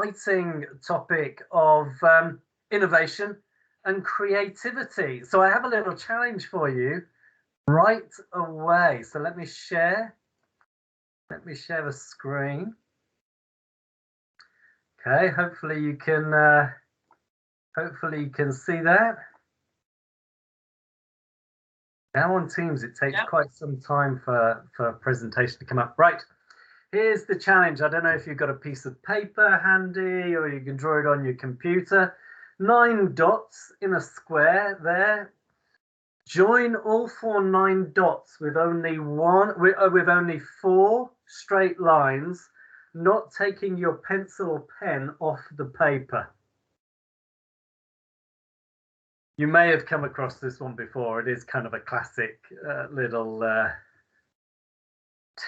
exciting topic of innovation and creativity. So I have a little challenge for you right away. So let me share the screen. Okay, hopefully you can see that. Now on Teams, it takes quite some time for a presentation to come up. Right, here's the challenge. I don't know if you've got a piece of paper handy or you can draw it on your computer. 9 dots in a square there. Join all 4 9 dots with only only 4 straight lines, not taking your pencil or pen off the paper. You may have come across this one before. It is kind of a classic little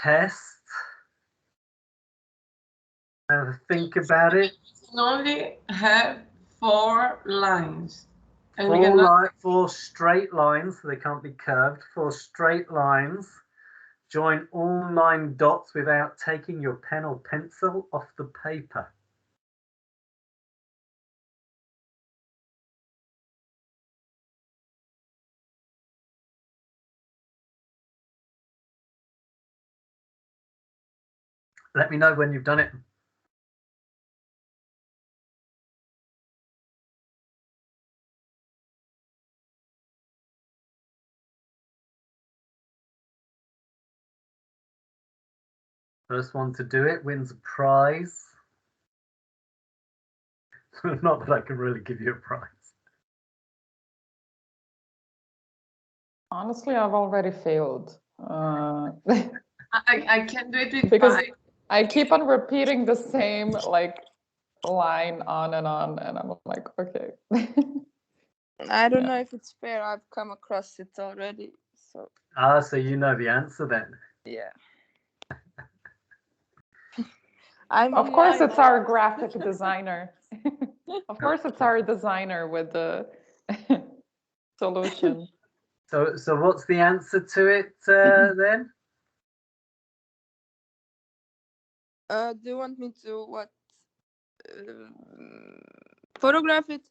test. Have a think about it. You only have 4 lines. And 4 straight lines, so they can't be curved. 4 straight lines. Join all 9 dots without taking your pen or pencil off the paper. Let me know when you've done it. First one to do it wins a prize. Not that I can really give you a prize. Honestly, I've already failed. I can't do it with because 5. I keep on repeating the same line on, and I'm like, okay. I don't know if it's fair. I've come across it already. So. So you know the answer then? Yeah. Of course, it's our graphic designer. Of course, it's our designer with the solution. So what's the answer to it then? Do you want me to what? Photograph it?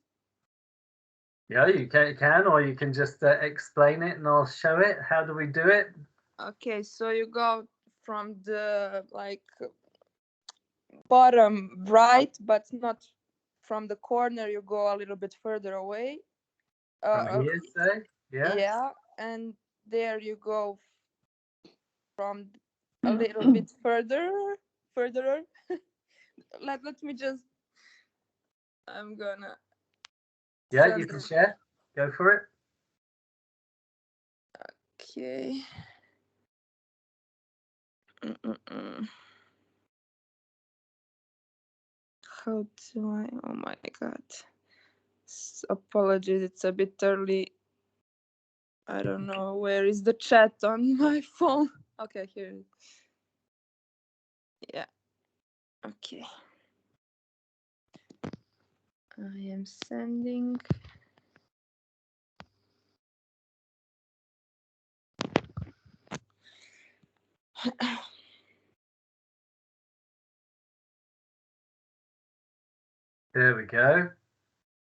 Yeah, you can, or you can just explain it and I'll show it. How do we do it? Okay, so you go from the bottom right, but not from the corner. You go a little bit further away. From here, say? Yeah. Yeah, and there you go from a little bit further. Let me just. I'm gonna. Yeah, you can share. Go for it. Okay. How do I? Oh my god. Apologies, it's a bit early. I don't know where is the chat on my phone. Okay, here it is. Yeah. Okay. I am sending. There we go.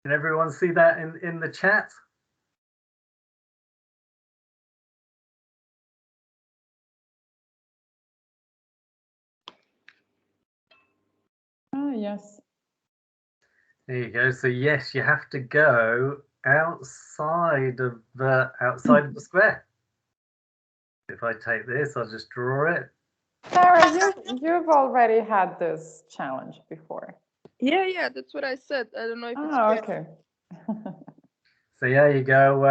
Can everyone see that in the chat? Oh, yes. There you go. So yes, you have to go outside of the square. If I take this, I'll just draw it. Sarah, you've already had this challenge before. Yeah, that's what I said. I don't know if it's fair. Okay. So yeah, you go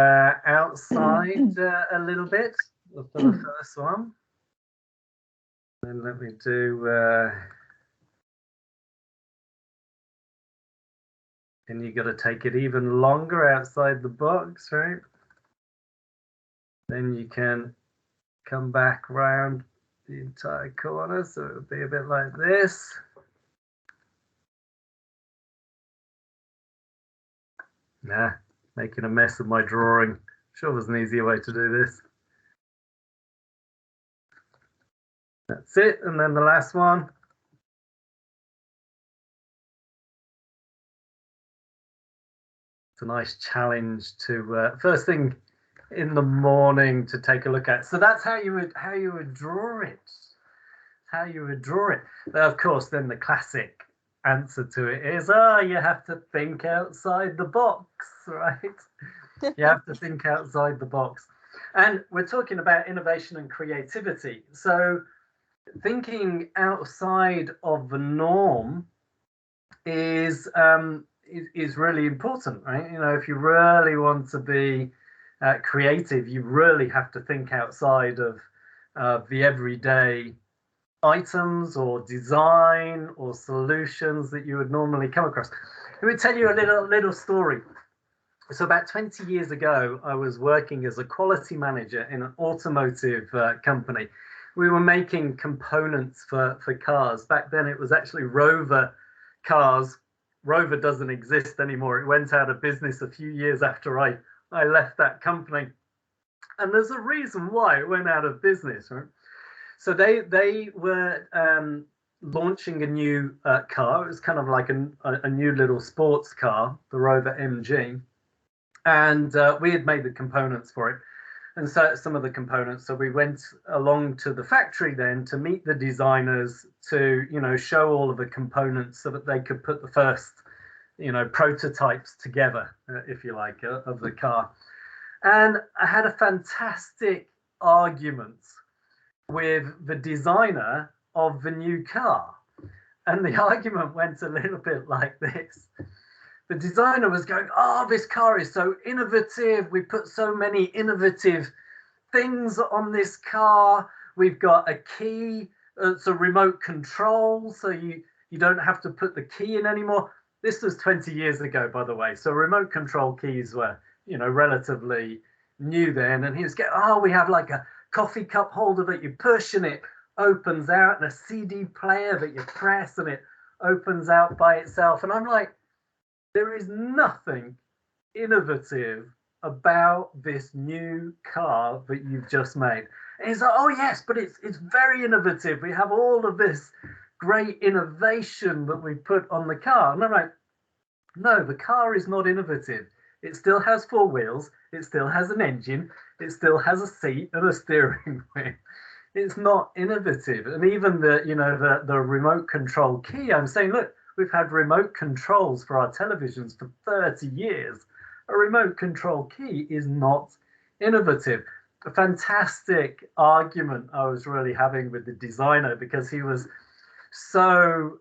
outside a little bit for the first one. Then let me do. And you got to take it even longer outside the box, right? Then you can come back round the entire corner, so it'll be a bit like this. Nah, making a mess of my drawing. Sure there's an easier way to do this. That's it, and then the last one. It's a nice challenge to first thing in the morning to take a look at. So that's how you would draw it. How you would draw it. But of course, then the classic answer to it is, you have to think outside the box, right? You have to think outside the box. And we're talking about innovation and creativity. So thinking outside of the norm is really important, right? You know, if you really want to be creative, you really have to think outside of the everyday items or design or solutions that you would normally come across. Let me tell you a little story. So about 20 years ago, I was working as a quality manager in an automotive company. We were making components for cars. Back then, it was actually Rover cars. Rover doesn't exist anymore. It went out of business a few years after I left that company. And there's a reason why it went out of business, right? So they were launching a new car. It was kind of like a new little sports car, the Rover MG. And we had made the components for it. And so some of the components, so we went along to the factory then to meet the designers to, you know, show all of the components so that they could put the first, you know, prototypes together, if you like, of the car. And I had a fantastic argument with the designer of the new car. And the argument went a little bit like this. The designer was going, this car is so innovative. We put so many innovative things on this car. We've got a key. It's a remote control, so you don't have to put the key in anymore. This was 20 years ago, by the way. So remote control keys were, you know, relatively new then. And he was going, we have like a coffee cup holder that you push and it opens out, and a CD player that you press and it opens out by itself. And I'm like, there is nothing innovative about this new car that you've just made. And he's like, yes, but it's very innovative. We have all of this great innovation that we put on the car. And I'm like, no, the car is not innovative. It still has four wheels. It still has an engine. It still has a seat and a steering wheel. It's not innovative. And even the remote control key, I'm saying, look, we've had remote controls for our televisions for 30 years. A remote control key is not innovative. A fantastic argument I was really having with the designer, because he was so,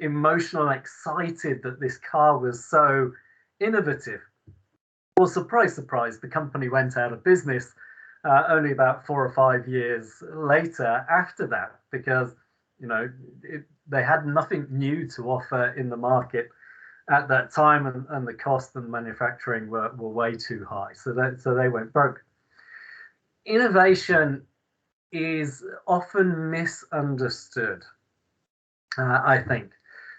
emotional and excited that this car was so innovative. Well, surprise, surprise, the company went out of business only about 4 or 5 years later after that, because, you know, they had nothing new to offer in the market at that time, and the cost and manufacturing were way too high. So they went broke. Innovation is often misunderstood, I think.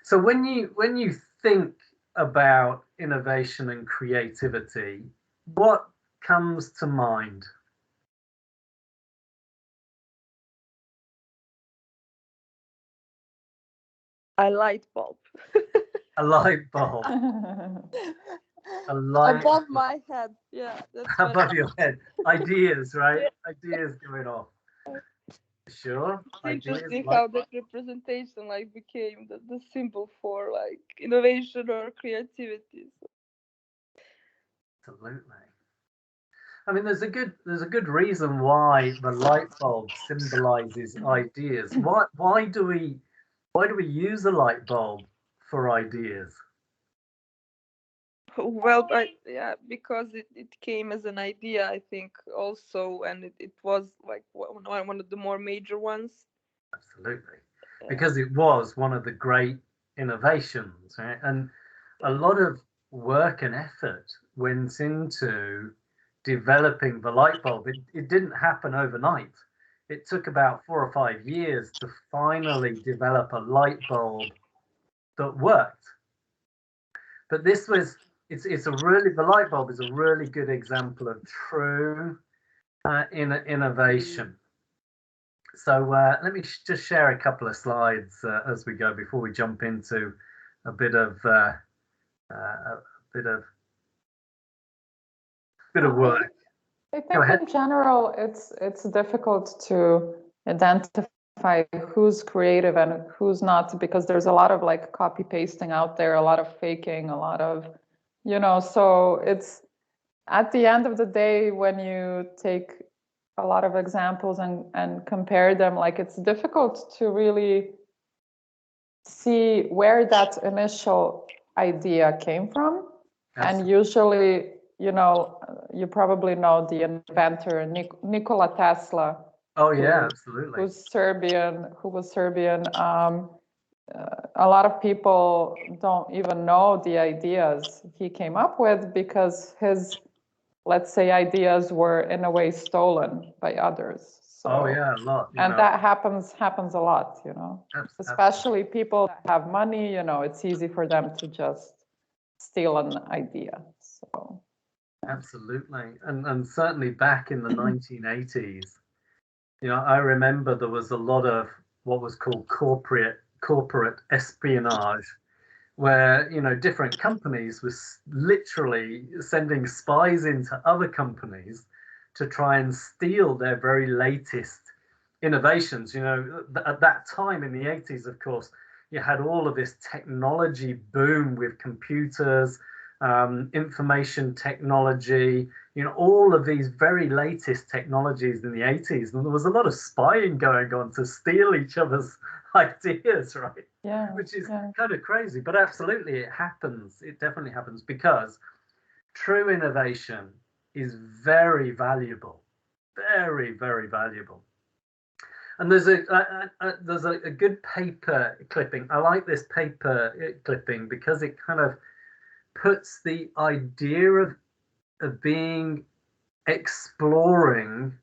So when you think about innovation and creativity, what comes to mind? A light bulb. A light bulb. A light above my head. Yeah. Above your head. Ideas, right? Ideas going off. Sure. It's interesting how that representation became the symbol for innovation or creativity. Absolutely. I mean, there's a good reason why the light bulb symbolizes ideas. Why do we use a light bulb for ideas? Well, because it came as an idea, I think, also, and it was one of the more major ones. Absolutely, because it was one of the great innovations, right? And a lot of work and effort went into developing the light bulb. It didn't happen overnight. It took about 4 or 5 years to finally develop a light bulb that worked. But the light bulb is a really good example of true innovation. So let me just share a couple of slides as we go before we jump into a bit of bit of work. I think in general, it's difficult to identify who's creative and who's not, because there's a lot of like copy pasting out there, a lot of faking, a lot of, so it's at the end of the day, when you take a lot of examples and compare them, like it's difficult to really see where that initial idea came from. Absolutely. And usually, you probably know the inventor Nikola Tesla. Oh yeah, absolutely. Who was Serbian. A lot of people don't even know the ideas he came up with because his, let's say, ideas were in a way stolen by others. So, oh yeah, a lot. And that happens a lot, especially people that have money, it's easy for them to just steal an idea. So absolutely. And certainly back in the 1980s, I remember there was a lot of what was called corporate espionage, where different companies was literally sending spies into other companies to try and steal their very latest innovations. At that time in the 80s, of course, you had all of this technology boom with computers, information technology, all of these very latest technologies in the 80s. And there was a lot of spying going on to steal each other's ideas, right? Yeah. Which is kind of crazy, but absolutely it happens. It definitely happens because true innovation is very valuable, very, very valuable. And there's a good paper clipping. I like this paper clipping because it kind of puts the idea of exploring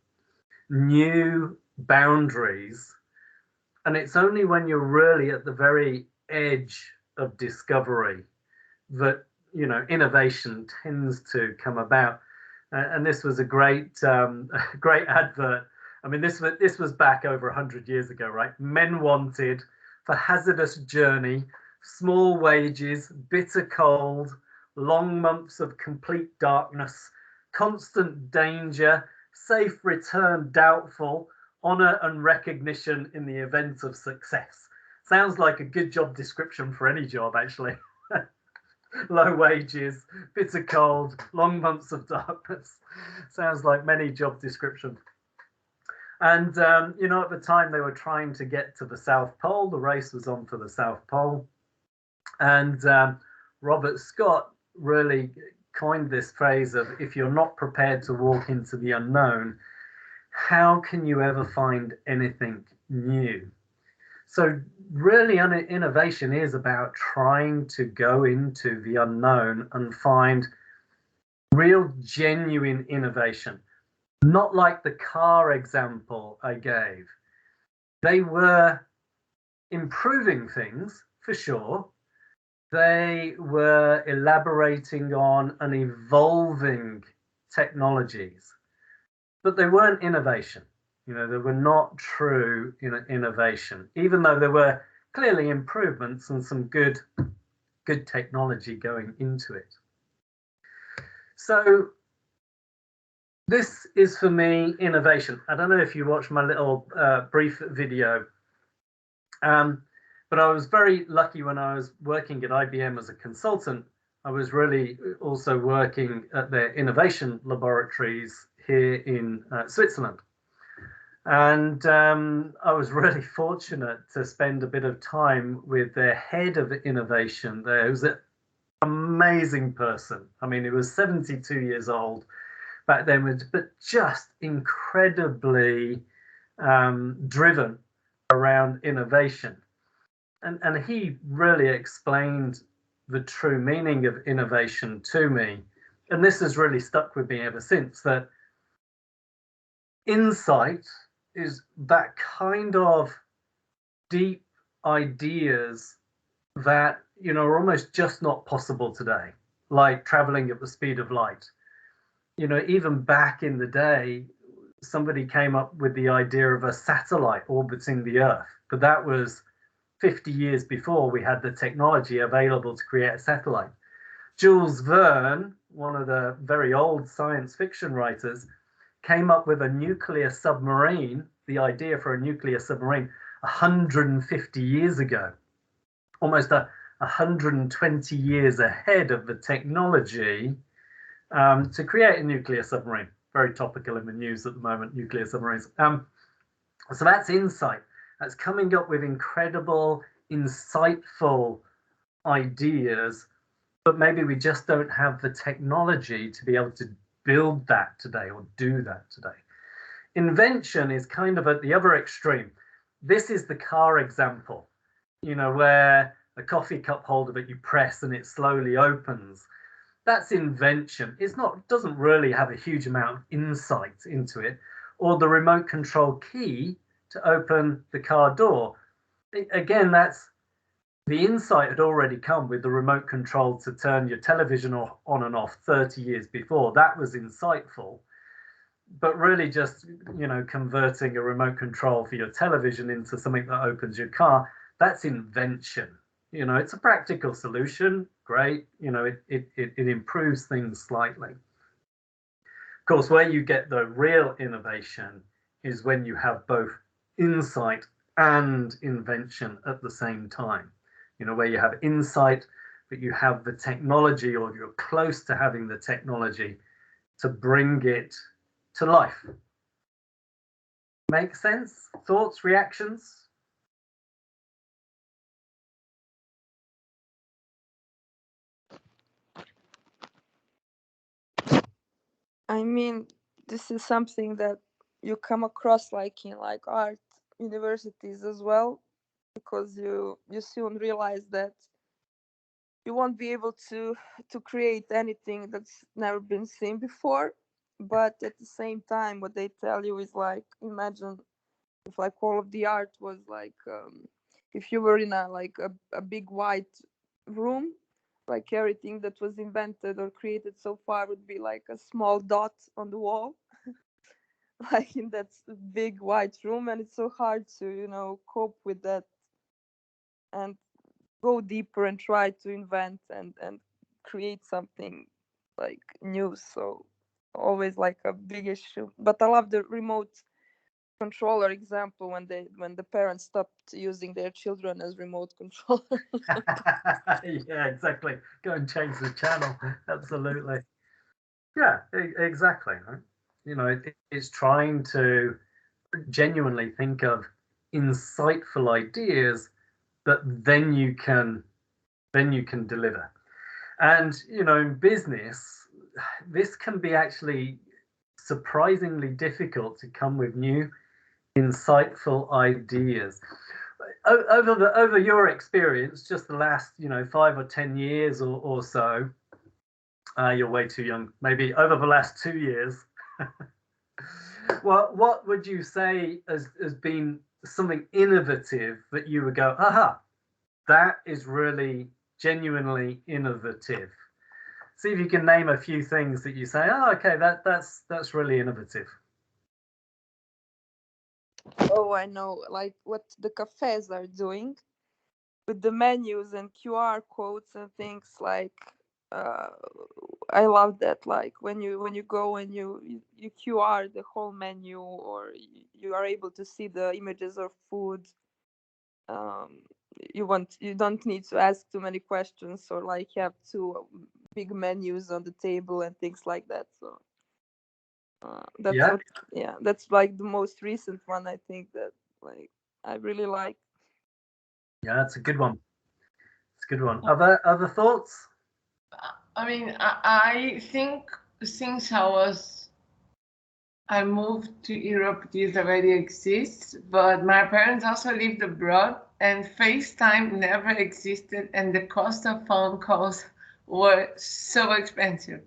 new boundaries, and it's only when you're really at the very edge of discovery that innovation tends to come about. And this was a great advert. I mean, this was back over 100 years ago, right? Men wanted for hazardous journey, small wages, bitter cold, long months of complete darkness, constant danger, safe return doubtful, honor and recognition in the event of success. Sounds like a good job description for any job, actually. Low wages, bitter cold, long months of darkness. Sounds like many job descriptions. And, at the time they were trying to get to the South Pole. The race was on for the South Pole. And Robert Scott really coined this phrase of, if you're not prepared to walk into the unknown, how can you ever find anything new? So really, innovation is about trying to go into the unknown and find real, genuine innovation. Not like the car example I gave. They were improving things, for sure. They were elaborating on and evolving technologies, but they weren't innovation. They were not true innovation, even though there were clearly improvements and some good technology going into it. So this is, for me, innovation. I don't know if you watched my little brief video, but I was very lucky when I was working at IBM as a consultant. I was really also working at their innovation laboratories here in Switzerland. And I was really fortunate to spend a bit of time with their head of innovation there. He was an amazing person. I mean, he was 72 years old back then, but just incredibly driven around innovation. And he really explained the true meaning of innovation to me. And this has really stuck with me ever since, that insight is that kind of deep ideas that, are almost just not possible today, like traveling at the speed of light. Even back in the day, somebody came up with the idea of a satellite orbiting the Earth, but that was 50 years before we had the technology available to create a satellite. Jules Verne, one of the very old science fiction writers, came up with a nuclear submarine, the idea for a nuclear submarine, 150 years ago, almost 120 years ahead of the technology to create a nuclear submarine. Very topical in the news at the moment, nuclear submarines. So that's insight. That's coming up with incredible, insightful ideas, but maybe we just don't have the technology to be able to build that today or do that today. Invention is kind of at the other extreme. This is the car example, you know, where a coffee cup holder that you press and it slowly opens. That's invention. Doesn't really have a huge amount of insight into it. Or the remote control key to open the car door. Again, that's the insight had already come with the remote control to turn your television on and off 30 years before. That was insightful. But really just, you know, converting a remote control for your television into something that opens your car, that's invention. You know, it's a practical solution. Great. You know, it improves things slightly. Of course, where you get the real innovation is when you have both insight and invention at the same time. You know, where you have insight, but you have the technology, or you're close to having the technology to bring it to life. Make sense? Thoughts, reactions? I mean, this is something that you come across like in like art universities as well, because you soon realize that you won't be able to create anything that's never been seen before. But at the same time, what they tell you is like, imagine if like all of the art was like if you were in a big white room, like everything that was invented or created so far would be like a small dot on the wall. Like in that big white room, and it's so hard to, you know, cope with that and go deeper and try to invent and create something like new. So always like a big issue. But I love the remote controller example when the parents stopped using their children as remote controller. Yeah, exactly. Go and change the channel. Absolutely. Yeah, exactly. Right? You know, it's trying to genuinely think of insightful ideas that then you can deliver. And you know, in business, this can be actually surprisingly difficult to come with new insightful ideas. Over your experience, just the last 5 or 10 years or so, you're way too young. Maybe over the last 2 years. Well, what would you say has been something innovative that you would go, aha, that is really genuinely innovative? See if you can name a few things that you say, oh, okay, that's really innovative. Oh, I know, like what the cafes are doing with the menus and QR codes and things like. I love that. Like when you go and you QR the whole menu, or you are able to see the images of food. You don't need to ask too many questions, or like you have two big menus on the table and things like that. So that's like the most recent one, I think, that like I really like. Yeah, that's a good one. It's a good one. Other thoughts? I mean, I think since I moved to Europe, this already exists, but my parents also lived abroad, and FaceTime never existed, and the cost of phone calls were so expensive.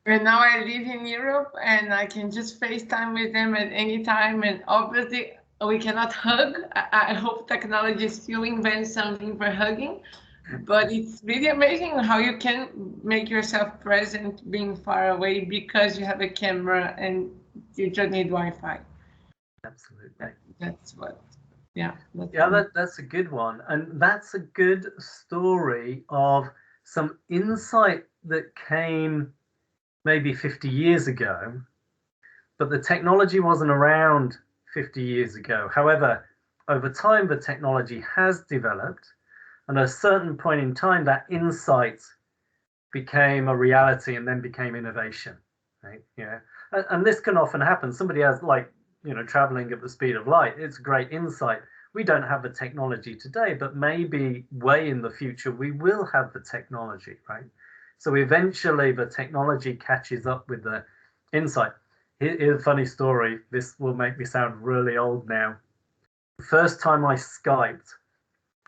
And now I live in Europe, and I can just FaceTime with them at any time, and obviously we cannot hug. I hope technology still invents something for hugging. But it's really amazing how you can make yourself present being far away because you have a camera and you just need Wi-Fi. Absolutely. That's what, yeah. That's a good one. And that's a good story of some insight that came maybe 50 years ago, but the technology wasn't around 50 years ago. However, over time, the technology has developed, and at a certain point in time, that insight became a reality and then became innovation, right? Yeah, and this can often happen. Somebody has, like, traveling at the speed of light. It's a great insight. We don't have the technology today, but maybe way in the future we will have the technology, right? So eventually the technology catches up with the insight. Here's a funny story. This will make me sound really old now. The first time I Skyped,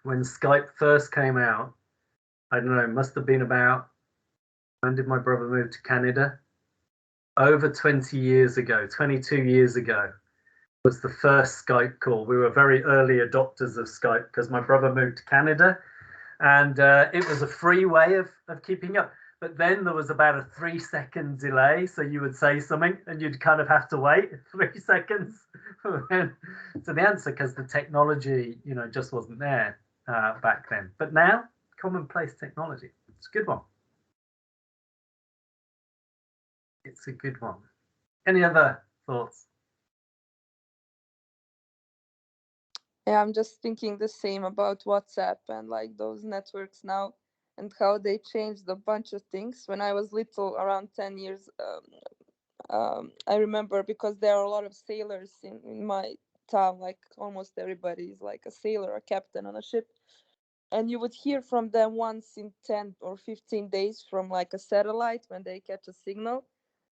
when Skype first came out, I don't know, it must have been about, when did my brother move to Canada? Over 20 years ago, 22 years ago, was the first Skype call. We were very early adopters of Skype because my brother moved to Canada, and it was a free way of keeping up. But then there was about a 3-second delay. So you would say something and you'd kind of have to wait 3 seconds to the answer, because the technology, just wasn't there back then. But now, commonplace technology. It's a good one. It's a good one. Any other thoughts? Yeah, I'm just thinking the same about WhatsApp and like those networks now, and how they changed a bunch of things. When I was little, around 10 years, I remember, because there are a lot of sailors in my town, like almost everybody is like a sailor, a captain on a ship. And you would hear from them once in 10 or 15 days from like a satellite when they catch a signal.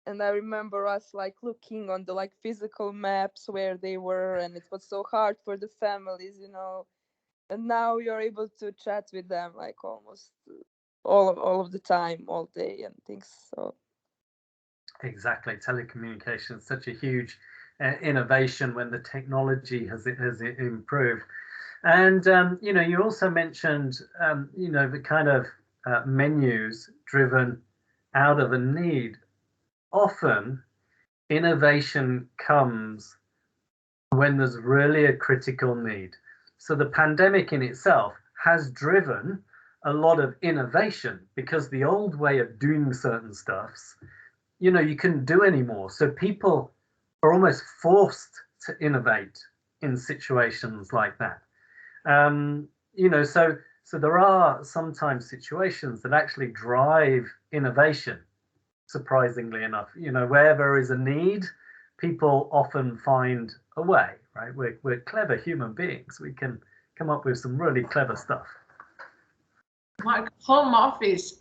And I remember us like looking on the like physical maps where they were, and it was so hard for the families, and now you're able to chat with them like almost all of the time, all day, and things. So exactly, telecommunications, such a huge innovation when the technology has improved. And you also mentioned the kind of menus driven out of a need. Often innovation comes when there's really a critical need. So the pandemic in itself has driven a lot of innovation, because the old way of doing certain stuffs, you couldn't do anymore. So people are almost forced to innovate in situations like that. So there are sometimes situations that actually drive innovation, surprisingly enough. Where there is a need, people often find a way, right? We're clever human beings. We can come up with some really clever stuff. Mark, home office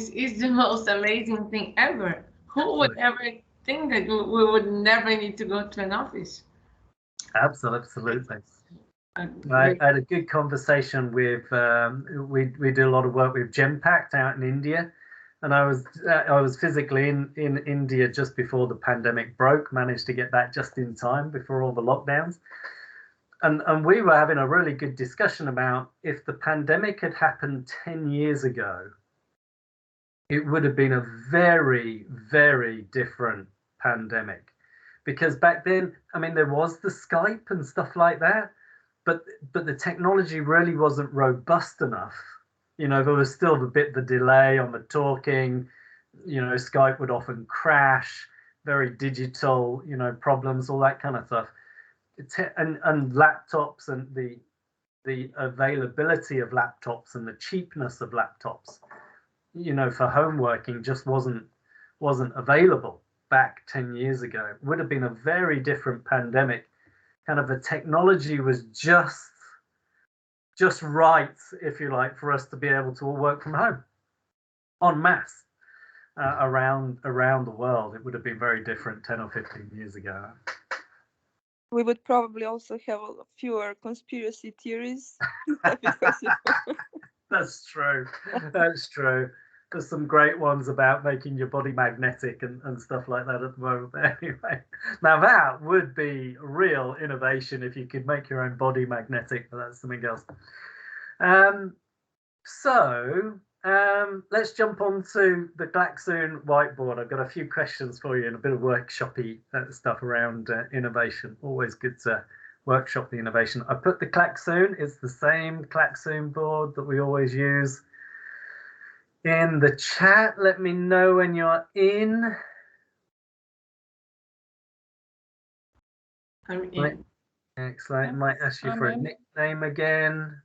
is the most amazing thing ever. Who would ever think that we would never need to go to an office? Absolutely. I had a good conversation with, we do a lot of work with Genpact out in India, and I was physically in India just before the pandemic broke, managed to get back just in time before all the lockdowns. And we were having a really good discussion about, if the pandemic had happened 10 years ago, it would have been a very, very different pandemic. Because back then, there was the Skype and stuff like that, but the technology really wasn't robust enough. There was still the delay on the talking. Skype would often crash, very digital, problems, all that kind of stuff. And laptops, and the availability of laptops and the cheapness of laptops, for home working just wasn't available back 10 years ago. It would have been a very different pandemic. Kind of the technology was just right, if you like, for us to be able to all work from home en masse around the world. It would have been very different 10 or 15 years ago. We would probably also have fewer conspiracy theories. That's true. That's true. There's some great ones about making your body magnetic and stuff like that at the moment. But anyway, now that would be real innovation if you could make your own body magnetic, but that's something else. Let's jump on to the Klaxoon whiteboard. I've got a few questions for you and a bit of workshopy stuff around innovation. Always good to workshop the innovation. I put the Klaxoon. It's the same Klaxoon board that we always use. in the chat. Let me know when you're in. I'm in. Excellent. Might ask you for a nickname again.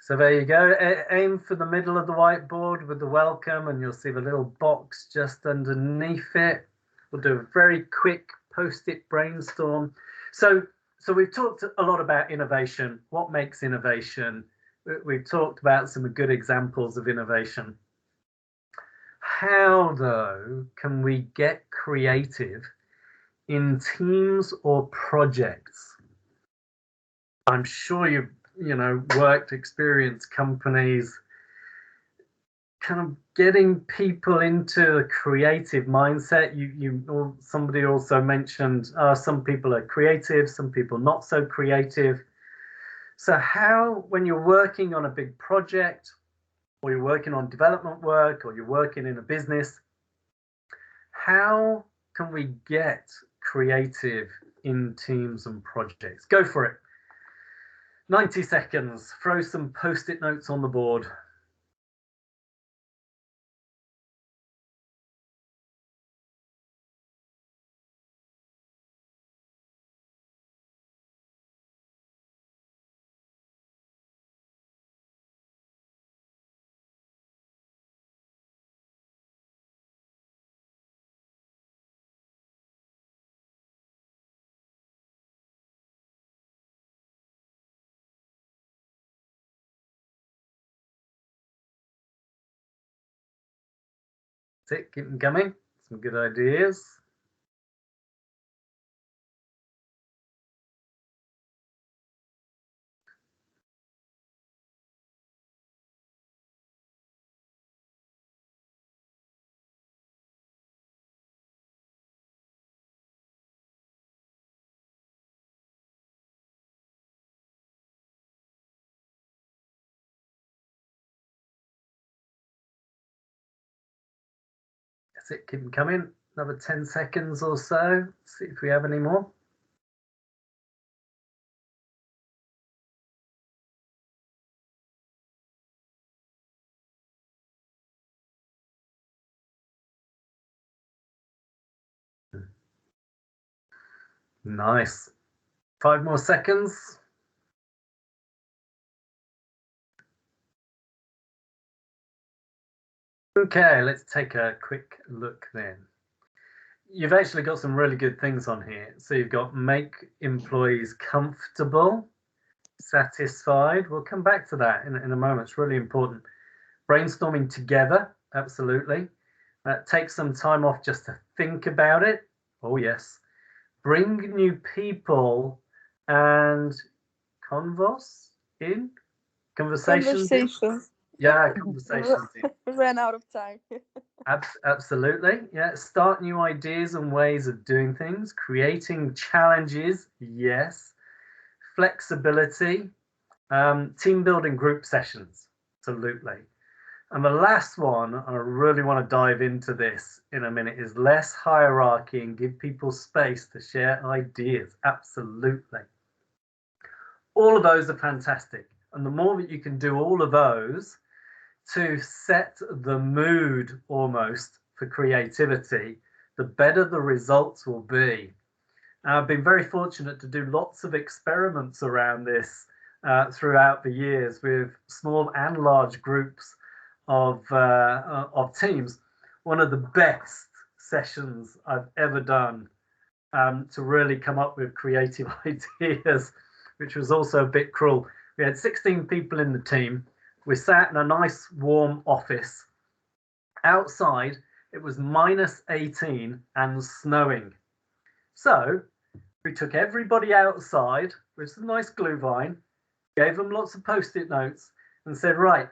So there you go. Aim for the middle of the whiteboard with the welcome, and you'll see the little box just underneath it. We'll do a very quick post-it brainstorm. So we've talked a lot about innovation. What makes innovation? We've talked about some good examples of innovation. How, though, can we get creative in teams or projects? I'm sure you've worked, experienced companies, kind of getting people into a creative mindset. Somebody also mentioned some people are creative, some people not so creative. So how, when you're working on a big project, or you're working on development work, or you're working in a business, how can we get creative in teams and projects? Go for it. 90 seconds. Throw some post-it notes on the board. That's it. Keep them coming. Some good ideas. That's it. Keep them coming. Another 10 seconds or so. See if we have any more. Nice. 5 more seconds. Okay, let's take a quick look then. You've actually got some really good things on here. So you've got make employees comfortable, satisfied. We'll come back to that in a moment. It's really important. Brainstorming together, absolutely. Take some time off just to think about it. Oh, yes. Bring new people and conversations. Conversations. Yeah, conversations. Ran out of time. Absolutely. Yeah. Start new ideas and ways of doing things. Creating challenges. Yes. Flexibility. Team building group sessions. Absolutely. And the last one, I really want to dive into this in a minute, is less hierarchy and give people space to share ideas. Absolutely. All of those are fantastic. And the more that you can do all of those to set the mood almost for creativity, the better the results will be. I've been very fortunate to do lots of experiments around this throughout the years with small and large groups of teams. One of the best sessions I've ever done to really come up with creative ideas, which was also a bit cruel. We had 16 people in the team. We sat in a nice warm office. Outside, it was -18 and snowing. So we took everybody outside with some nice glue vine, gave them lots of post-it notes and said, right,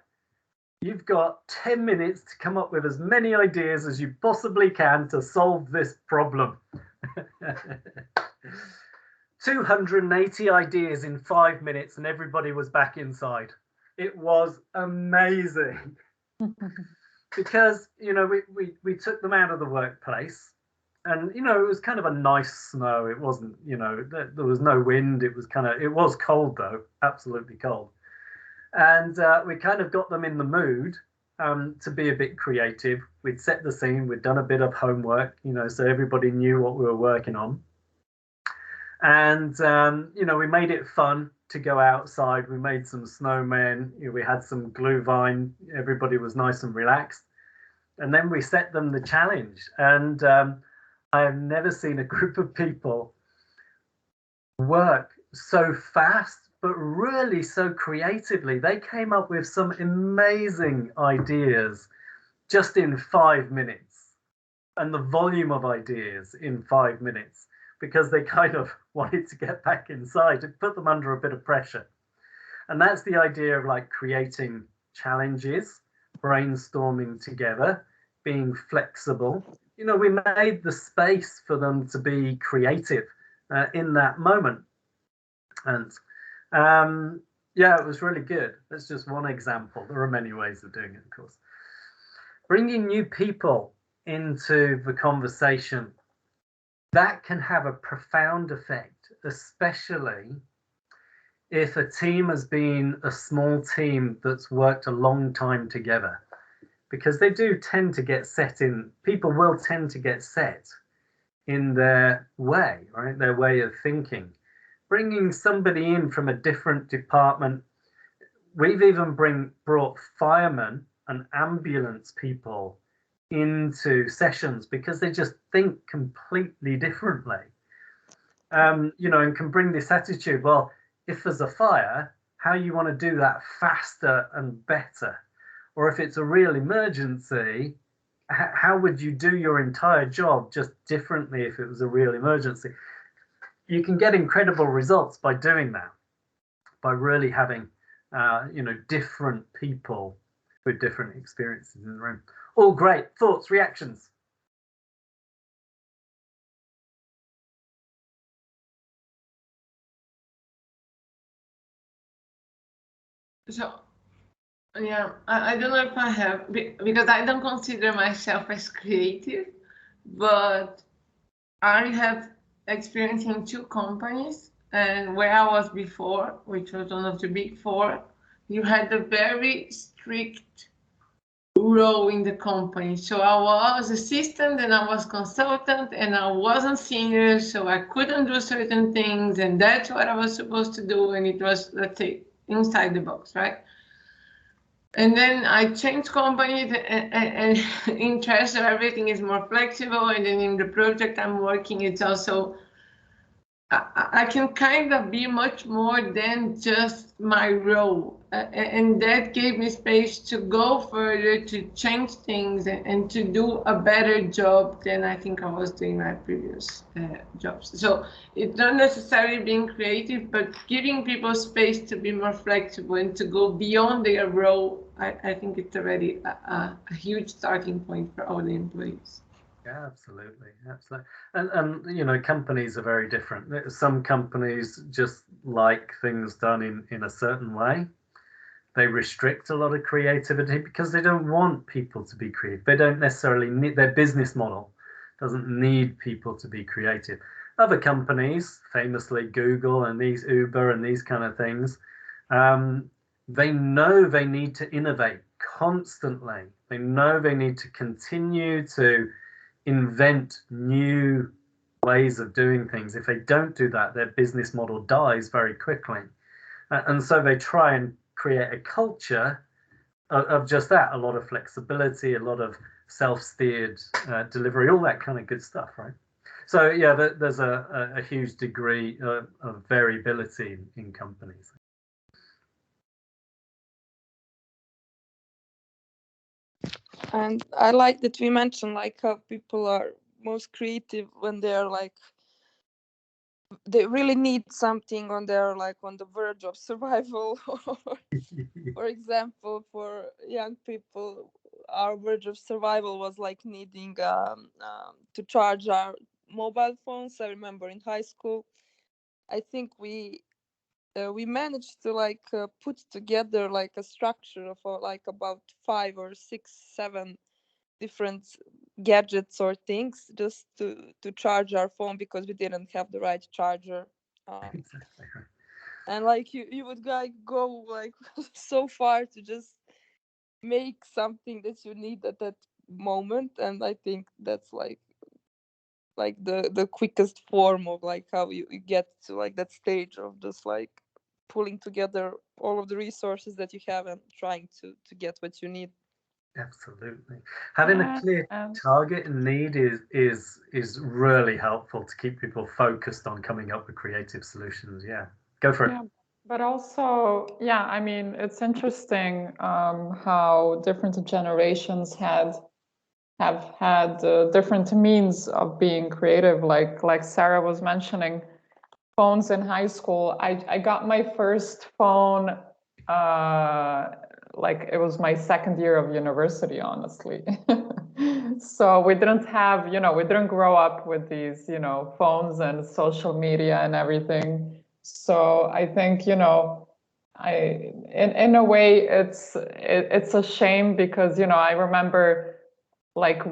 you've got 10 minutes to come up with as many ideas as you possibly can to solve this problem. 280 ideas in 5 minutes and everybody was back inside. It was amazing. Because, we took them out of the workplace and, it was kind of a nice snow. It wasn't, there was no wind. It was it was cold though, absolutely cold. And we kind of got them in the mood to be a bit creative. We'd set the scene, we'd done a bit of homework, so everybody knew what we were working on. And, we made it fun to go outside. We made some snowmen, we had some glühwein, everybody was nice and relaxed. And then we set them the challenge. And I have never seen a group of people work so fast, but really so creatively. They came up with some amazing ideas just in 5 minutes, and the volume of ideas in 5 minutes, because they kind of wanted to get back inside. It put them under a bit of pressure. And that's the idea of like creating challenges, brainstorming together, being flexible. We made the space for them to be creative in that moment. And it was really good. That's just one example. There are many ways of doing it, of course. Bringing new people into the conversation, that can have a profound effect, especially if a team has been a small team that's worked a long time together, because they do tend to get set in, people will tend to get set in their way, right? Their way of thinking. Bringing somebody in from a different department, we've even brought firemen and ambulance people into sessions because they just think completely differently, and can bring this attitude, well, if there's a fire, how you want to do that faster and better, or if it's a real emergency, how would you do your entire job just differently if it was a real emergency? You can get incredible results by doing that, by really having different people with different experiences in the room. All great. Thoughts, reactions? So, yeah, I don't know if I have, because I don't consider myself as creative, but I have experience in 2 companies, and where I was before, which was one of the big 4, you had a very strict role in the company. So I was assistant and I was consultant and I wasn't senior, so I couldn't do certain things, and that's what I was supposed to do, and it was, let's say, inside the box, right? And then I changed companies, and in Treasure everything is more flexible, and then in the project I'm working, it's also, I can kind of be much more than just my role, and that gave me space to go further, to change things, and to do a better job than I think I was doing my previous jobs. So it's not necessarily being creative, but giving people space to be more flexible and to go beyond their role. I think it's already a huge starting point for all the employees. Yeah, absolutely. And companies are very different. Some companies just like things done in a certain way. They restrict a lot of creativity because they don't want people to be creative. They don't necessarily need, their business model doesn't need people to be creative. Other companies, famously Google and these Uber and these kind of things, they know they need to innovate constantly. They know they need to continue to invent new ways of doing things. If they don't do that, their business model dies very quickly. And so they try and create a culture of just that, a lot of flexibility, a lot of self-steered delivery, all that kind of good stuff, right? So yeah, there's a huge degree of variability in companies. And I like that we mentioned like how people are most creative when they're like, they really need something on their, like, on the verge of survival. For example, for young people, our verge of survival was like needing to charge our mobile phones. I remember in high school, I think we managed to like put together like a structure of like about 5 or 6, 7 different gadgets or things just to charge our phone because we didn't have the right charger. Exactly. and like you would like go like so far to just make something that you need at that moment. And I think that's like the quickest form of like how you get to like that stage of just like pulling together all of the resources that you have and trying to get what you need. Absolutely. Having a clear target and need is really helpful to keep people focused on coming up with creative solutions. Yeah, go for it. Yeah, but also, yeah, I mean, it's interesting how different generations have had different means of being creative. Like Sarah was mentioning, phones in high school. I got my first phone like it was my second year of university, honestly. So we didn't have, we didn't grow up with these, phones and social media and everything. So I think, in a way it's a shame because, I remember like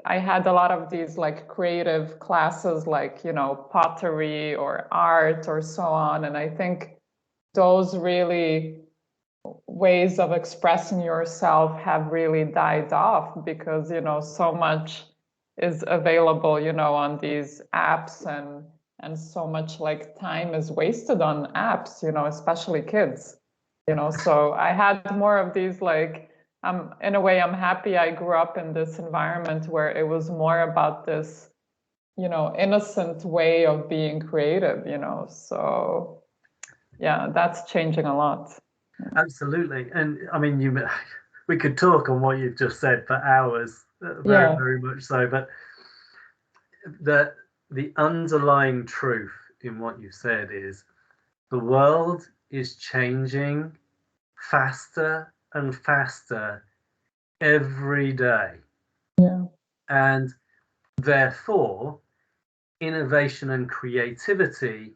I had a lot of these like creative classes, like, pottery or art or so on. And I think those really ways of expressing yourself have really died off because, so much is available, on these apps, and so much like time is wasted on apps, especially kids, so I had more of these like, in a way, I'm happy I grew up in this environment where it was more about this, innocent way of being creative, so yeah, that's changing a lot. Absolutely. And I mean, we could talk on what you've just said for hours, Yeah. very much so, but the underlying truth in what you said is the world is changing faster and faster every day. Yeah. And therefore, innovation and creativity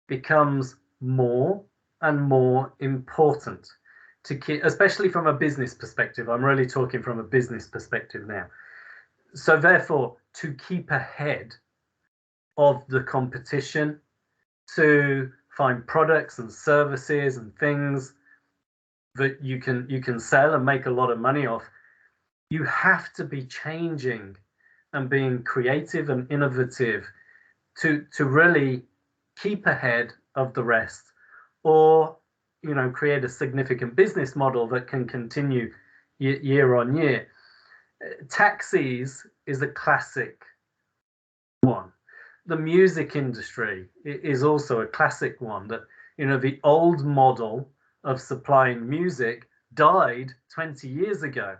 becomes more and more important to keep, especially from a business perspective. I'm really talking from a business perspective now. So therefore, to keep ahead of the competition, to find products and services and things that you can sell and make a lot of money off, you have to be changing and being creative and innovative to really keep ahead of the rest, or create a significant business model that can continue year on year. Taxis is a classic one. The music industry is also a classic one, that the old model of supplying music died 20 years ago,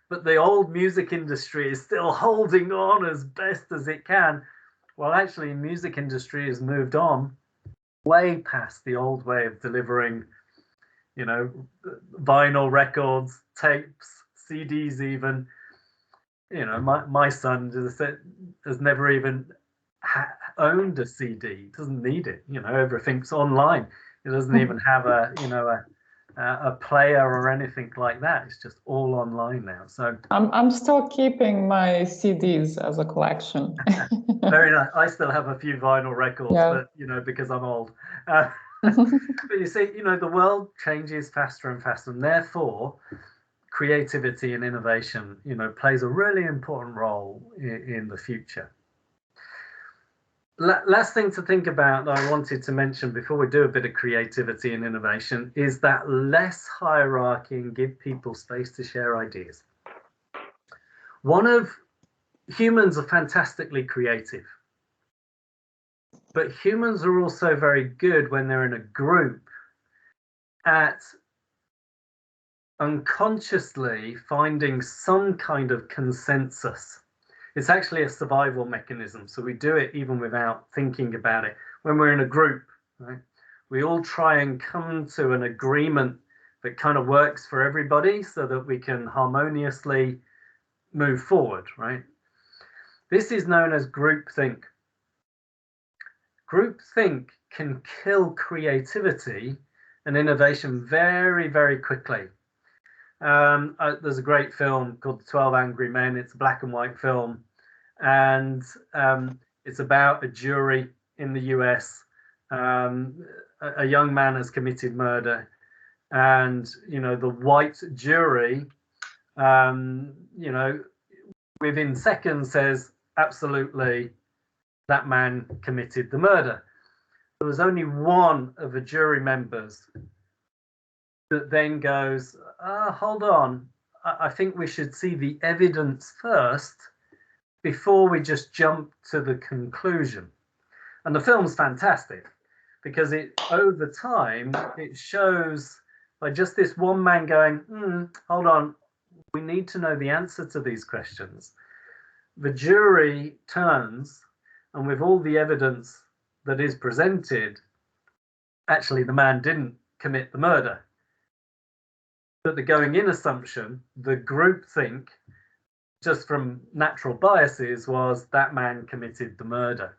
but the old music industry is still holding on as best as it can. Well, actually, music industry has moved on way past the old way of delivering, vinyl records, tapes, CDs even. My son has never even owned a CD. Doesn't need it. Everything's online. It doesn't even have a player or anything like that. It's just all online now. So I'm still keeping my CDs as a collection. Very nice. I still have a few vinyl records, yeah. but because I'm old. But you see, the world changes faster and faster, and therefore creativity and innovation, plays a really important role in the future. Last thing to think about that I wanted to mention before we do a bit of creativity and innovation is that less hierarchy and give people space to share ideas. Humans are fantastically creative, but humans are also very good when they're in a group at unconsciously finding some kind of consensus. It's actually a survival mechanism, so we do it even without thinking about it. When we're in a group, right, we all try and come to an agreement that kind of works for everybody so that we can harmoniously move forward, right? This is known as groupthink. Groupthink can kill creativity and innovation very, very quickly. There's a great film called 12 Angry Men. It's a black and white film, and it's about a jury in the US. a young man has committed murder, and the white jury, within seconds says absolutely that man committed the murder. There was only one of the jury members that then goes, hold on, I think we should see the evidence first before we just jump to the conclusion. And the film's fantastic because over time it shows by just this one man going, hold on, we need to know the answer to these questions. The jury turns, and with all the evidence that is presented, actually the man didn't commit the murder. But the going in assumption, the group think, just from natural biases, was that man committed the murder.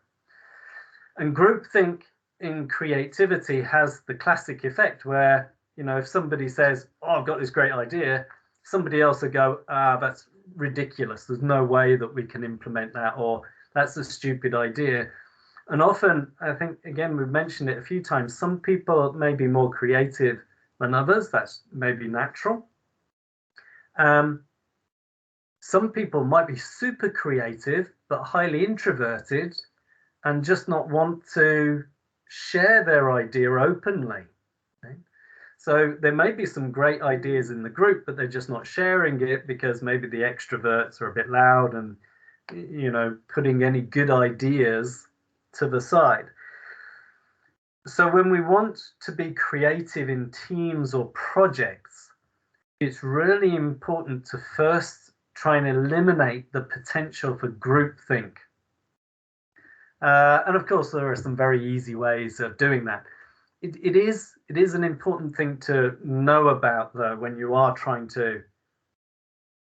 And groupthink in creativity has the classic effect where, if somebody says, I've got this great idea, somebody else will go, that's ridiculous. There's no way that we can implement that, or that's a stupid idea. And often, I think, again, we've mentioned it a few times, some people may be more creative than others. That's maybe natural. Some people might be super creative, but highly introverted and just not want to share their idea openly. Okay? So there may be some great ideas in the group, but they're just not sharing it because maybe the extroverts are a bit loud and, putting any good ideas to the side. So when we want to be creative in teams or projects, it's really important to first try and eliminate the potential for groupthink. And of course, there are some very easy ways of doing that. It is an important thing to know about, though, when you are trying to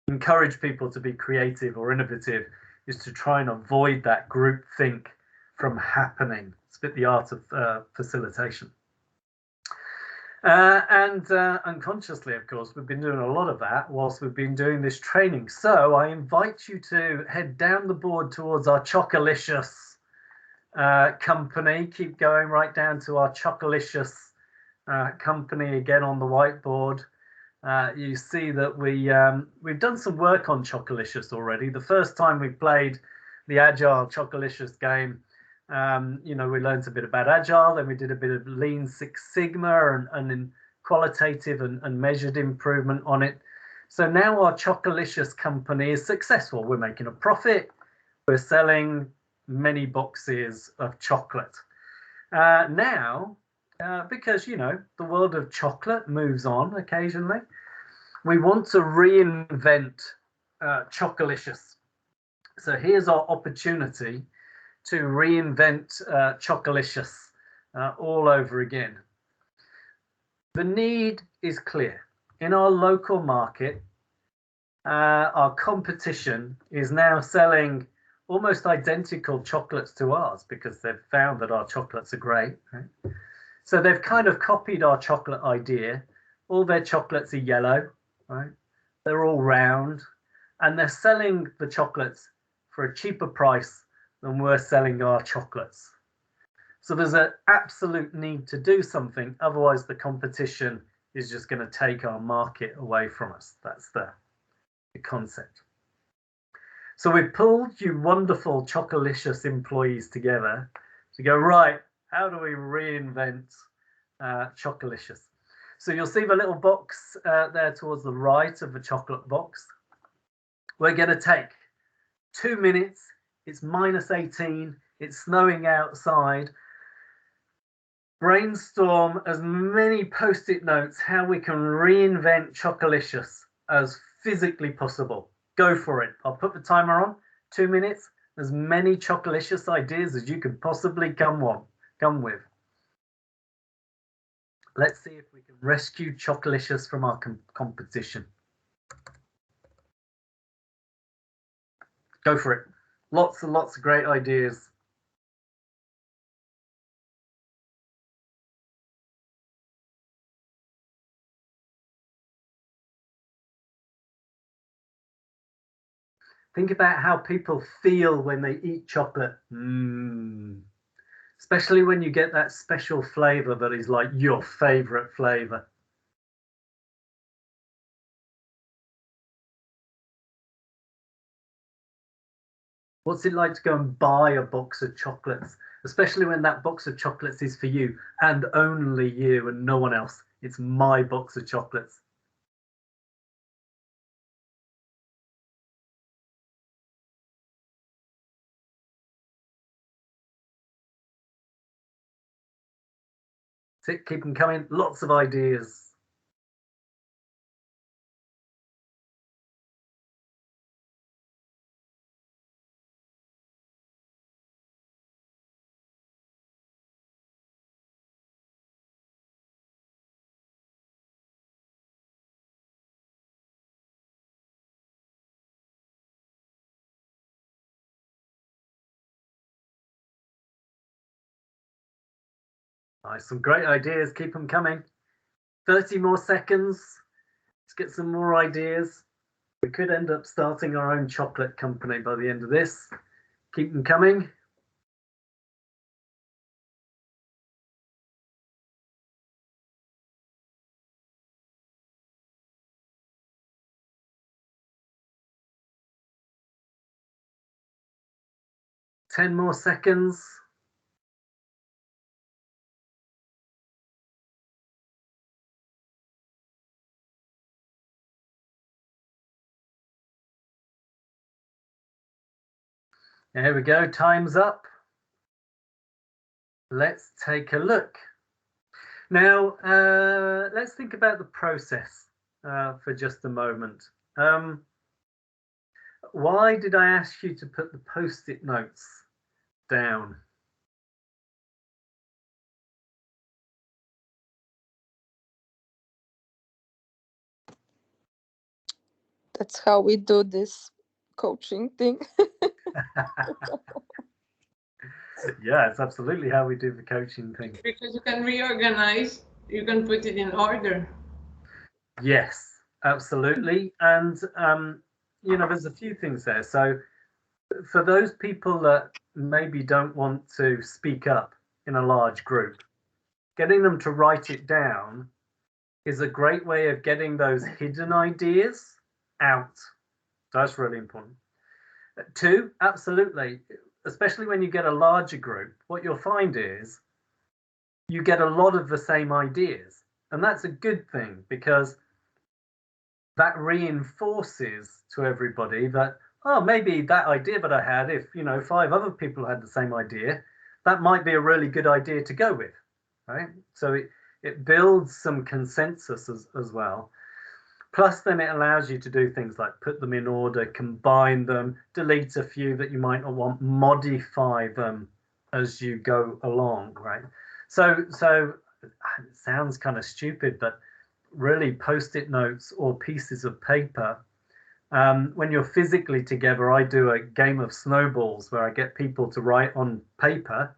encourage people to be creative or innovative, is to try and avoid that groupthink from happening. It's a bit the art of facilitation. And unconsciously, of course, we've been doing a lot of that whilst we've been doing this training. So I invite you to head down the board towards our Chocolicious company. Keep going right down to our Chocolicious company again on the whiteboard. You see that we've done some work on Chocolicious already. The first time we played the Agile Chocolicious game, we learned a bit about Agile, then we did a bit of Lean Six Sigma and in qualitative and measured improvement on it. So now our Chocolicious company is successful. We're making a profit. We're selling many boxes of chocolate. Now, because, the world of chocolate moves on occasionally, we want to reinvent Chocolicious. So here's our opportunity to reinvent Chocolicious all over again. The need is clear. In our local market, our competition is now selling almost identical chocolates to ours because they've found that our chocolates are great. Right? So they've kind of copied our chocolate idea. All their chocolates are yellow, right? They're all round, and they're selling the chocolates for a cheaper price than we're selling our chocolates. So there's an absolute need to do something. Otherwise, the competition is just going to take our market away from us. That's the concept. So we've pulled you wonderful Chocolicious employees together to go, right, how do we reinvent Chocolicious? So you'll see the little box there towards the right of the chocolate box. We're going to take 2 minutes. It's -18. It's snowing outside. Brainstorm as many Post-it notes how we can reinvent Chocolicious as physically possible. Go for it. I'll put the timer on. 2 minutes. As many Chocolicious ideas as you can possibly come with. Let's see if we can rescue Chocolicious from our competition. Go for it. Lots and lots of great ideas. Think about how people feel when they eat chocolate. especially when you get that special flavor that is like your favorite flavor. What's it like to go and buy a box of chocolates, especially when that box of chocolates is for you and only you and no one else? It's my box of chocolates. Keep them coming. Lots of ideas. Nice, some great ideas. Keep them coming. 30 more seconds. Let's get some more ideas. We could end up starting our own chocolate company by the end of this. Keep them coming. Ten more seconds. There we go, time's up. Let's take a look. Now, let's think about the process for just a moment. Why did I ask you to put the post-it notes down? That's how we do this coaching thing. Yeah, it's absolutely how we do the coaching thing. Because you can reorganize, you can put it in order. Yes, absolutely. And, you know, there's a few things there. So for those people that maybe don't want to speak up in a large group, getting them to write it down is a great way of getting those hidden ideas out. That's really important. Two, absolutely, especially when you get a larger group, what you'll find is you get a lot of the same ideas. And that's a good thing because that reinforces to everybody that, oh, maybe that idea that I had, if, you know, 5 other people had the same idea, that might be a really good idea to go with, right? So it builds some consensus as well. Plus, then it allows you to do things like put them in order, combine them, delete a few that you might not want, modify them as you go along, right? So it sounds kind of stupid, but really post-it notes or pieces of paper, when you're physically together, I do a game of snowballs where I get people to write on paper,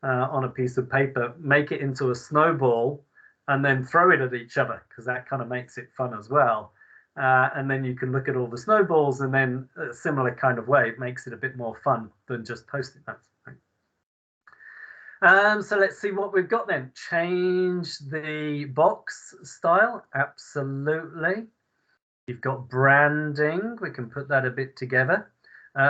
on a piece of paper, make it into a snowball, and then throw it at each other, because that kind of makes it fun as well. And then you can look at all the snowballs, and then a similar kind of way, it makes it a bit more fun than just post-it notes. Right? So let's see what we've got then. Change the box style, absolutely. You've got branding, we can put that a bit together.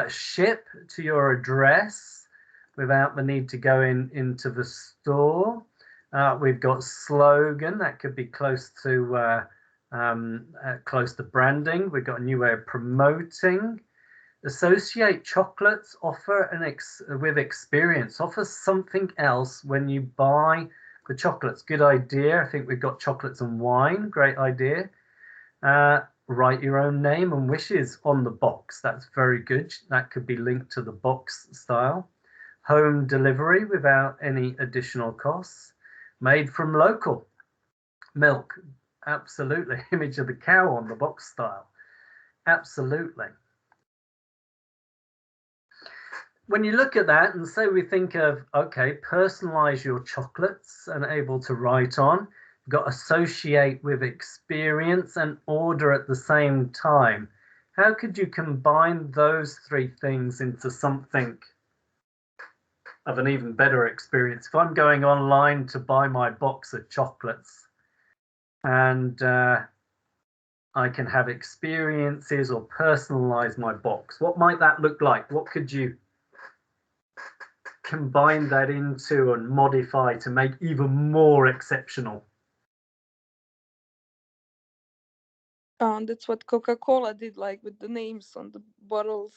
Ship to your address without the need to go into the store. We've got slogan, that could be close to branding. We've got a new way of promoting. Associate chocolates, offer with experience. Offer something else when you buy the chocolates. Good idea. I think we've got chocolates and wine. Great idea. Write your own name and wishes on the box. That's very good. That could be linked to the box style. Home delivery without any additional costs. Made from local milk. Absolutely. Image of the cow on the box style. Absolutely. When you look at that and say we think of, okay, personalize your chocolates and able to write on, you've got associate with experience and order at the same time. How could you combine those 3 things into something of an even better experience. If I'm going online to buy my box of chocolates and I can have experiences or personalize my box, what might that look like? What could you combine that into and modify to make even more exceptional? That's what Coca-Cola did, like with the names on the bottles,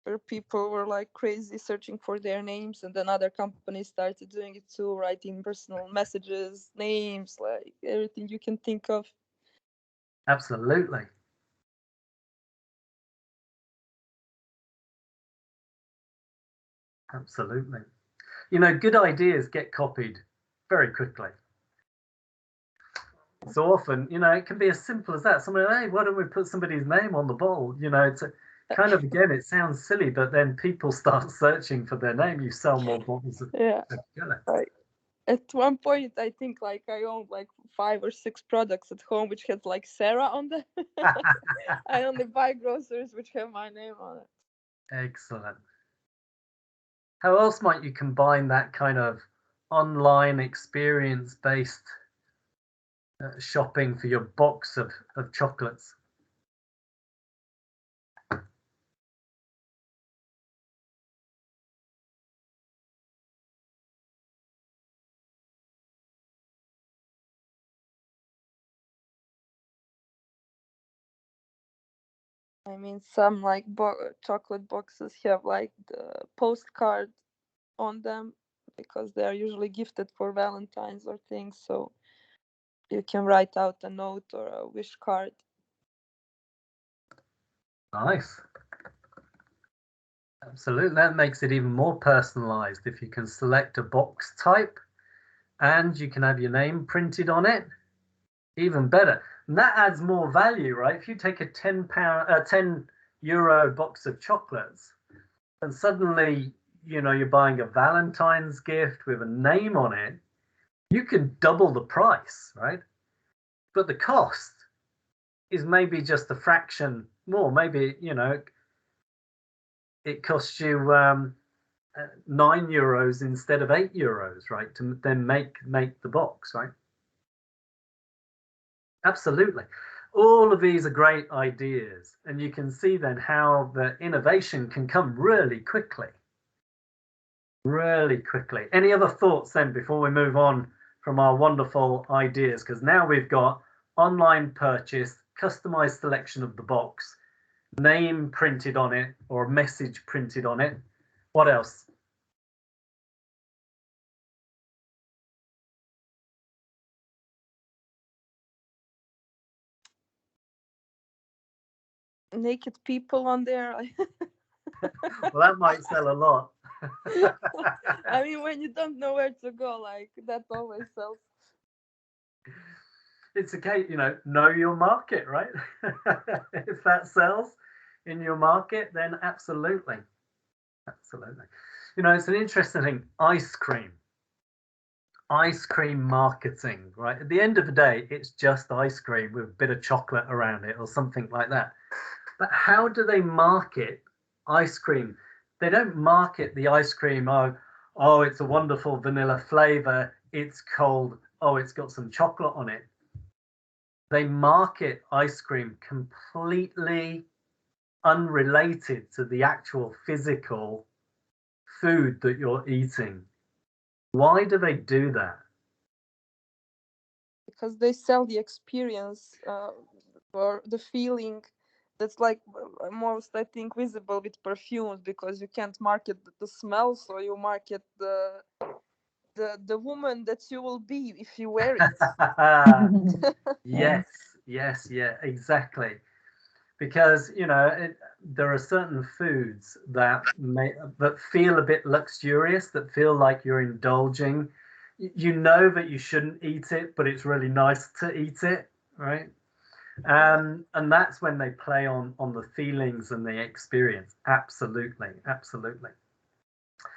where people were like crazy searching for their names, and then other companies started doing it too, writing personal messages, names, like everything you can think of. Absolutely. Absolutely. You know, good ideas get copied very quickly. So often, you know, it can be as simple as that. Somebody, hey, why don't we put somebody's name on the bowl? You know, it's a, kind of, again, it sounds silly, but then people start searching for their name. You sell more bottles of Yeah. Coca-Cola. Right. At one point, I think like I owned like 5 or 6 products at home which had like Sarah on them. I only buy groceries which have my name on it. Excellent. How else might you combine that kind of online experience-based shopping for your box of chocolates? I mean, some like chocolate boxes have like the postcard on them because they are usually gifted for Valentine's or things. So you can write out a note or a wish card. Nice. Absolutely. That makes it even more personalized if you can select a box type and you can have your name printed on it. Even better. And that adds more value, right? If you take a €10 box of chocolates and suddenly, you know, you're buying a Valentine's gift with a name on it, you can double the price, right? But the cost is maybe just a fraction more. Maybe, you know, it costs you €9 instead of €8, right? To then make the box, right? Absolutely. All of these are great ideas, and you can see then how the innovation can come really quickly. Really quickly. Any other thoughts then before we move on from our wonderful ideas? Because now we've got online purchase, customized selection of the box, name printed on it or a message printed on it. What else? Naked people on there. Well, that might sell a lot. I mean, when you don't know where to go, like that always sells. It's a case, you know your market, right? If that sells in your market, then absolutely. Absolutely. You know, it's an interesting thing. Ice cream marketing, right? At the end of the day, it's just ice cream with a bit of chocolate around it or something like that. But how do they market ice cream? They don't market the ice cream, oh, it's a wonderful vanilla flavor, it's cold, oh, it's got some chocolate on it. They market ice cream completely unrelated to the actual physical food that you're eating. Why do they do that? Because they sell the experience or the feeling that's like most, I think, visible with perfumes, because you can't market the smell, so you market the woman that you will be if you wear it. Yes, yeah, exactly. Because there are certain foods that feel a bit luxurious, that feel like you're indulging. You know that you shouldn't eat it, but it's really nice to eat it, right? And that's when they play on the feelings and the experience. Absolutely.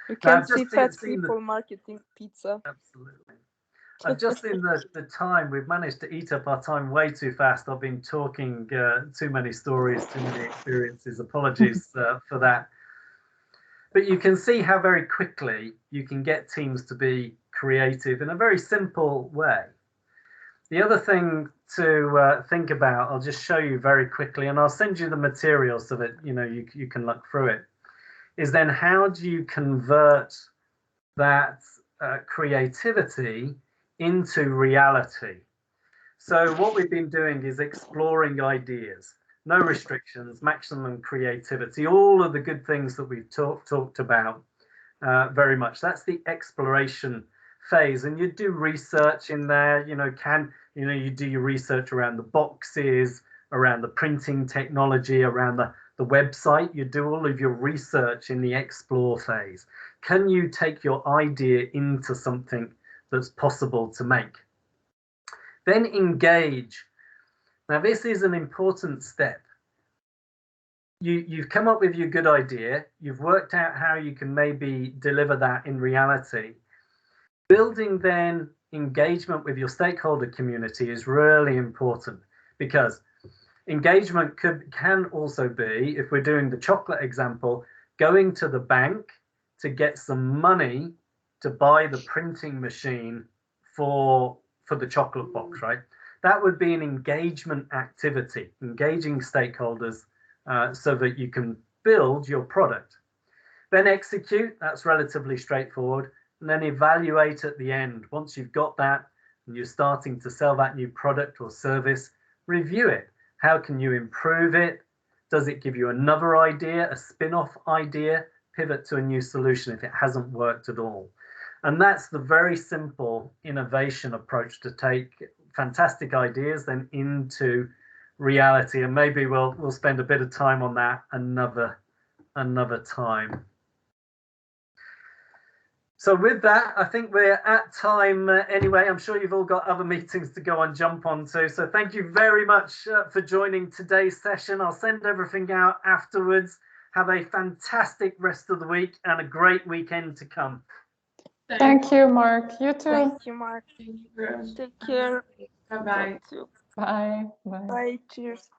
You can't see fat people marketing pizza. Absolutely. I've just seen the time. We've managed to eat up our time way too fast. I've been talking too many stories, too many experiences. Apologies for that. But you can see how very quickly you can get teams to be creative in a very simple way. The other thing to think about, I'll just show you very quickly, and I'll send you the material so that you can look through it, is then how do you convert that creativity into reality? So what we've been doing is exploring ideas, no restrictions, maximum creativity, all of the good things that we've talked about very much. That's the exploration phase, and you do research in there. You do your research around the boxes, around the printing technology, around the website. You do all of your research in the explore phase. Can you take your idea into something that's possible to make? Then engage. Now this is an important step. You've come up with your good idea. You've worked out how you can maybe deliver that in reality. Building then engagement with your stakeholder community is really important, because engagement can also be, if we're doing the chocolate example, going to the bank to get some money to buy the printing machine for the chocolate box, right? That would be an engagement activity, engaging stakeholders so that you can build your product. Then execute, that's relatively straightforward, and then evaluate at the end. Once you've got that and you're starting to sell that new product or service, review it. How can you improve it? Does it give you another idea, a spin-off idea? Pivot to a new solution if it hasn't worked at all. And that's the very simple innovation approach, to take fantastic ideas then into reality. And maybe we'll spend a bit of time on that another time. So with that, I think we're at time anyway. I'm sure you've all got other meetings to go and jump onto. So thank you very much for joining today's session. I'll send everything out afterwards. Have a fantastic rest of the week and a great weekend to come. Thank you, Mark. You too. Thank you, Mark. Take care. Bye-bye. Bye. Bye. Bye. Cheers.